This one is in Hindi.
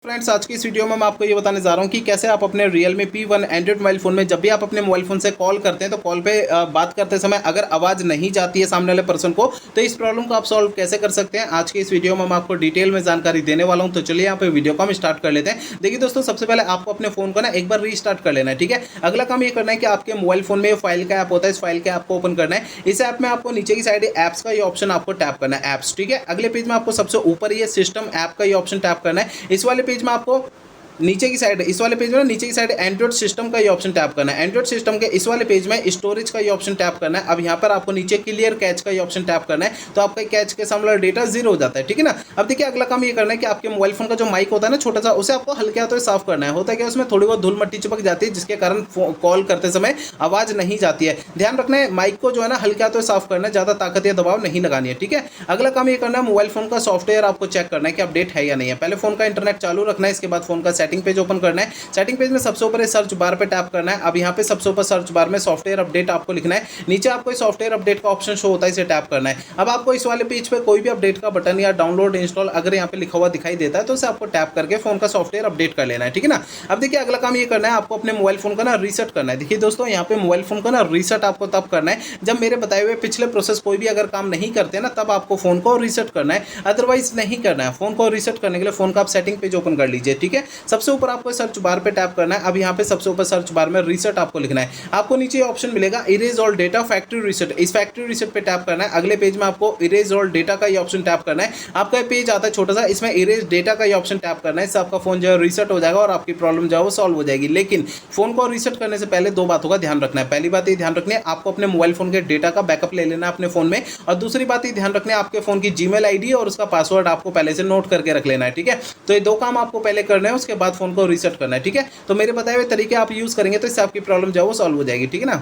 फ्रेंड्स, आज की इस वीडियो में मैं आपको ये बताने जा रहा हूँ कि कैसे आप अपने Realme P1 Android mobile phone में जब भी आप अपने मोबाइल फ़ोन से कॉल करते हैं तो कॉल पे बात करते समय अगर आवाज़ नहीं जाती है सामने वाले पर्सन को, तो इस प्रॉब्लम को आप सॉल्व कैसे कर सकते हैं। आज की इस वीडियो में मैं आपको डिटेल में जानकारी देने वाला हूँ। तो चलिए यहाँ पे वीडियो को हम स्टार्ट कर लेते हैं। देखिए दोस्तों, सबसे पहले आपको अपने फ़ोन को ना एक बार रीस्टार्ट कर लेना है, ठीक है। अगला काम ये करना है कि आपके मोबाइल फ़ोन में फाइल का ऐप होता है, इस फाइल के ऐप को ओपन करना है। इस ऐप में आपको नीचे की साइड ऐप्स का ये ऑप्शन आपको टैप करना है, ऐप्स, ठीक है। अगले पेज में आपको सबसे ऊपर ये सिस्टम ऐप का ये ऑप्शन टैप करना है। इस वाले पेज में आपको नीचे की साइड, इस वाले पेज में नीचे की साइड एंड्रॉइड सिस्टम का ये ऑप्शन टैप करना है। एंड्रॉइड सिस्टम के इस वाले पेज में स्टोरेज का ये ऑप्शन टैप करना है। अब यहाँ पर आपको नीचे क्लियर कैच का ये ऑप्शन टैप करना है, तो आपका कैच के सामने डेटा जीरो हो जाता है, ठीक है ना। अब देखिए अगला काम ये करना है कि आपके मोबाइल फोन का जो माइक होता है ना छोटा सा, उसे आपको हल्के हाथों से साफ करना है। होता है कि उसमें थोड़ी बहुत धूल मट्टी चिपक जाती है जिसके कारण कॉल करते समय आवाज नहीं जाती है। ध्यान रखना है माइक को जो है ना हल्के हाथों से साफ करना है, ज्यादा ताकत या दबाव नहीं लगानी है, ठीक है। अगला काम ये करना है मोबाइल फोन का सॉफ्टवेयर आपको चेक करना है कि अपडेट है या नहीं है। पहले फोन का इंटरनेट चालू रखना है, इसके बाद फोन का सेटिंग पेज ओपन करना है। सेटिंग पेज में सबसे ऊपर सर्च बार पे टैप करना है। अब यहाँ पे सबसे ऊपर सर्च बार में सॉफ्टवेयर अपडेट आपको लिखना है। नीचे आपको सॉफ्टवेयर अपडेट का ऑप्शन शो होता है, इसे टैप करना है। अब आपको इस वाले पेज पे कोई भी अपडेट का बटन या डाउनलोड इंस्टॉल अगर यहाँ पे लिखा हुआ दिखाई देता है तो उसे आपको टैप करके फोन का सॉफ्टवेयर अपडेट कर लेना है, ठीक है ना। अब देखिए अगला काम ये करना है, आपको अपने मोबाइल फोन का ना रीसेट करना है। देखिए दोस्तों, यहाँ पे मोबाइल फोन का ना रीसेट आपको तब करना है जब मेरे बताए हुए पिछले प्रोसेस कोई भी अगर काम नहीं करते ना, तब आपको फोन को रीसेट करना है, अदरवाइज नहीं करना है। फोन को रीसेट करने के लिए फोन का आप सेटिंग पेज ओपन कर लीजिए, ठीक है। सबसे ऊपर आपको सर्च बार पे टैप करना है। अब यहाँ पे सबसे ऊपर सर्च बार में रीसेट आपको लिखना है। आपको नीचे ऑप्शन मिलेगा erase all data factory reset, इस फैक्ट्री रीसेट पे टैप करना है। अगले पेज में आपको इरेज ऑल डेटा का ये ऑप्शन टैप करना है। आपका पेज आता है छोटा सा, इसमें इरेज डेटा का ये ऑप्शन टैप करना है। इससे आपका फोन जो है रीसेट हो जाएगा और आपकी प्रॉब्लम जो है वो सॉल्व हो जाएगी। लेकिन फोन को रीसेट करने से पहले दो बातों का ध्यान रखना है। पहली बात ये ध्यान रखनी है, आपको अपने मोबाइल फोन के डेटा का बैकअप ले लेना है अपने फोन में। और दूसरी बात ये ध्यान रखना है, आपके फोन की जीमेल आईडी और उसका पासवर्ड आपको पहले से नोट करके रख लेना है, ठीक है। तो ये दो काम आपको पहले करना है, उसके बाद फोन को रीसेट करना है, ठीक है। तो मेरे बताए हुए तरीके आप यूज करेंगे तो इससे आपकी प्रॉब्लम जो है वो सॉल्व हो जाएगी, ठीक है ना।